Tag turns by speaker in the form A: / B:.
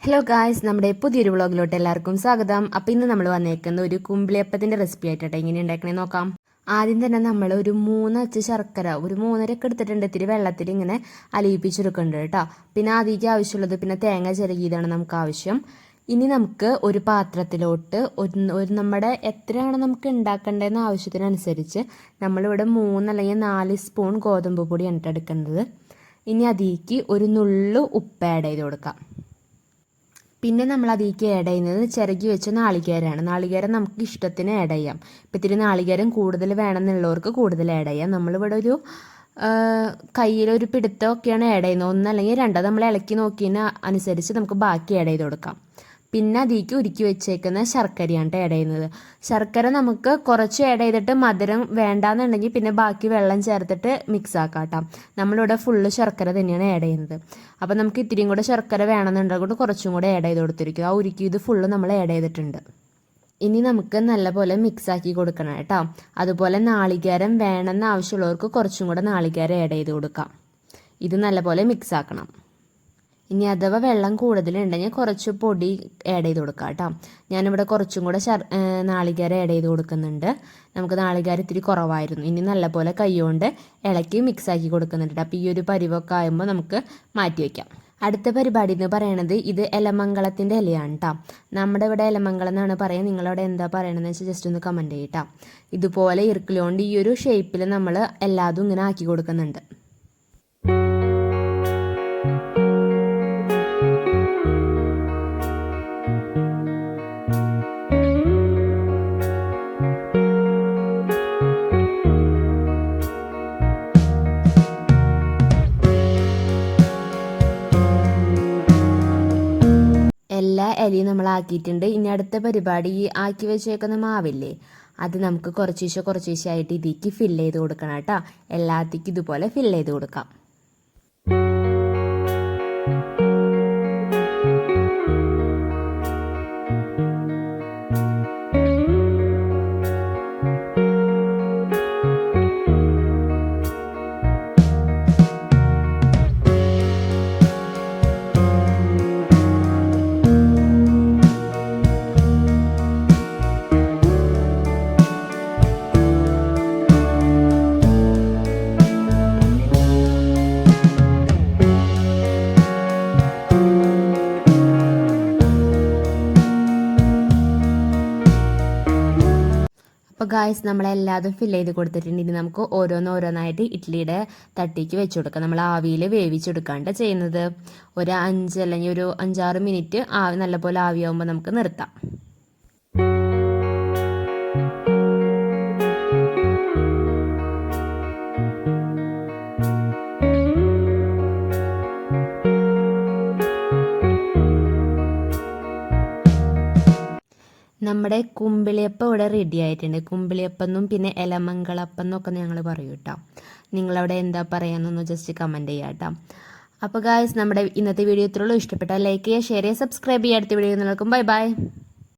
A: Hello guys, നമ്മുടെ പുതിയൊരു വ്ളോഗിലോട്ട് എല്ലാവർക്കും സ്വാഗതം. അപ്പോൾ ഇന്ന് നമ്മൾ വന്നേക്കുന്ന ഒരു കുമ്പിളിയപ്പത്തിൻ്റെ റെസിപ്പി ആയിട്ടോ. എങ്ങനെ ഉണ്ടാക്കണേ നോക്കാം. ആദ്യം തന്നെ നമ്മൾ ഒരു 3 അച്ച് ശർക്കര ഒരു 3.5 എടുത്തിട്ടുണ്ട്. ഇത്തിരി വെള്ളത്തിൽ ഇങ്ങനെ അലിയിപ്പിച്ചെടുക്കുന്നുണ്ട് കേട്ടോ. പിന്നെ അതിലേക്ക് ആവശ്യമുള്ളത് പിന്നെ തേങ്ങ ചിരകിയതാണ് നമുക്ക് ആവശ്യം. ഇനി നമുക്ക് ഒരു പാത്രത്തിലോട്ട് ഒരു നമ്മുടെ എത്രയാണ് നമുക്ക് ഉണ്ടാക്കേണ്ടതെന്ന് ആവശ്യത്തിനനുസരിച്ച് നമ്മളിവിടെ 3 അല്ലെങ്കിൽ 4 സ്പൂൺ ഗോതമ്പ് പൊടിയാണ് എടുക്കുന്നത്. ഇനി അതിലേക്ക് ഒരു നുള്ളു ഉപ്പ് ആഡ് ചെയ്ത് കൊടുക്കാം. പിന്നെ നമ്മൾ അതിലേക്ക് ആഡ് ചെയ്യുന്നത് ചിരകി വെച്ച നാളികേരമാണ്. നാളികേരം നമുക്ക് ഇഷ്ടത്തിന് ആഡ് ചെയ്യാം. ഇപ്പം ഇത്തിരി നാളികേരം കൂടുതൽ വേണമെന്നുള്ളവർക്ക് കൂടുതൽ ആഡ് ചെയ്യാം. നമ്മളിവിടെ ഒരു കയ്യിലൊരു പിടുത്തമൊക്കെയാണ് ആഡ് ചെയ്യുന്നത്. 1 അല്ലെങ്കിൽ 2 നമ്മൾ ഇളക്കി നോക്കിയതിന് അനുസരിച്ച് നമുക്ക് ബാക്കി ആഡ് ചെയ്ത് കൊടുക്കാം. പിന്നെ അതിലേക്ക് ഉരുക്കി വെച്ചേക്കുന്ന ശർക്കരയാണ് ആഡ് ചെയ്യുന്നത്. ശർക്കര നമുക്ക് കുറച്ച് ആഡ് ചെയ്തിട്ട് മധുരം വേണ്ടാന്നുണ്ടെങ്കിൽ പിന്നെ ബാക്കി വെള്ളം ചേർത്തിട്ട് മിക്സ് ആക്കാം കേട്ടോ. നമ്മളിവിടെ ഫുള്ള് ശർക്കര തന്നെയാണ് ആഡ് ചെയ്യുന്നത്. അപ്പോൾ നമുക്ക് ഇത്തിരിയും കൂടെ ശർക്കര വേണമെന്നുണ്ടെങ്കിൽ കുറച്ചും കൂടെ ആഡ് ചെയ്ത് കൊടുത്തിരിക്കും. ആ ഉരുക്കിയത് ഫുള്ള് നമ്മൾ ആഡ് ചെയ്തിട്ടുണ്ട്. ഇനി നമുക്ക് നല്ലപോലെ മിക്സാക്കി കൊടുക്കണം കേട്ടോ. അതുപോലെ നാളികേരം വേണമെന്ന് ആവശ്യമുള്ളവർക്ക് കുറച്ചും കൂടെ നാളികേരം ആഡ് ചെയ്ത് കൊടുക്കാം. ഇത് നല്ലപോലെ മിക്സ് ആക്കണം. ഇനി അഥവാ വെള്ളം കൂടുതലുണ്ടെങ്കിൽ കുറച്ച് പൊടി ആഡ് ചെയ്ത് കൊടുക്കാം കേട്ടോ. ഞാനിവിടെ കുറച്ചും കൂടെ നാളികേരം ആഡ് ചെയ്ത് കൊടുക്കുന്നുണ്ട്. നമുക്ക് നാളികേരം ഇത്തിരി കുറവായിരുന്നു. ഇനി നല്ലപോലെ കൈകൊണ്ട് ഇളക്കി മിക്സാക്കി കൊടുക്കുന്നുണ്ട്. അപ്പോൾ ഈ ഒരു പരിവൊക്കെ ആകുമ്പോൾ നമുക്ക് മാറ്റി വയ്ക്കാം. അടുത്ത പരിപാടി എന്ന് പറയണത് ഇത് എലമംഗളത്തിൻ്റെ ഇലയാണ് കേട്ടോ. നമ്മുടെ ഇവിടെ എലമംഗളം എന്നാണ് പറയുക. നിങ്ങളവിടെ എന്താ പറയണമെന്ന് വെച്ചാൽ ജസ്റ്റ് ഒന്ന് കമൻറ്റ് ചെയ്യട്ടോ. ഇതുപോലെ ഇറുക്കിലോണ്ട് ഈ ഒരു ഷേപ്പിൽ നമ്മൾ എല്ലാതും ഇങ്ങനെ ആക്കി കൊടുക്കുന്നുണ്ട്. എല്ലാ ഇലയും നമ്മൾ ആക്കിയിട്ടുണ്ട്. ഇനി അടുത്ത പരിപാടി ഈ ആക്കി വെച്ചേക്കുന്ന മാവില്ലേ, അത് നമുക്ക് കുറച്ചീശെ ആയിട്ട് ഇതിലേക്ക് ഫില്ല് ചെയ്ത് കൊടുക്കണം കേട്ടോ. എല്ലാത്തേക്കും ഇതുപോലെ ഫില്ല് ചെയ്ത് കൊടുക്കാം. അപ്പോൾ ഗായ്സ്, നമ്മളെല്ലാതും ഫില്ല് ചെയ്ത് കൊടുത്തിട്ടുണ്ട്. ഇനി നമുക്ക് ഓരോന്നായിട്ട് ഇഡ്ഡലിയുടെ തട്ടിക്ക് വെച്ച് കൊടുക്കാം. നമ്മൾ ആവിയിൽ വേവിച്ചെടുക്കാണ്ട് ചെയ്യുന്നത്. ഒരു 5 അല്ലെങ്കിൽ ഒരു 5-6 മിനിറ്റ് നല്ലപോലെ ആവിയാവുമ്പോൾ നമുക്ക് നിർത്താം. നമ്മുടെ കുമ്പിളിയപ്പം ഇവിടെ റെഡി ആയിട്ടുണ്ട്. കുമ്പിളിയപ്പം എന്നും പിന്നെ എലമംഗളപ്പം എന്നൊക്കെ ഞങ്ങൾ പറയും കേട്ടോ. നിങ്ങളവിടെ എന്താ പറയാമെന്നൊന്ന് ജസ്റ്റ് കമൻറ്റ് ചെയ്യാം കേട്ടോ. അപ്പോൾ ഗായ്സ്, നമ്മുടെ ഇന്നത്തെ വീഡിയോ ഇത്രയുള്ളൂ. ഇഷ്ടപ്പെട്ടാൽ ലൈക്ക് ചെയ്യുക, ഷെയർ ചെയ്യുക, സബ്സ്ക്രൈബ് ചെയ്യുക. അടുത്ത വീഡിയോ നോക്കും. Bye bye.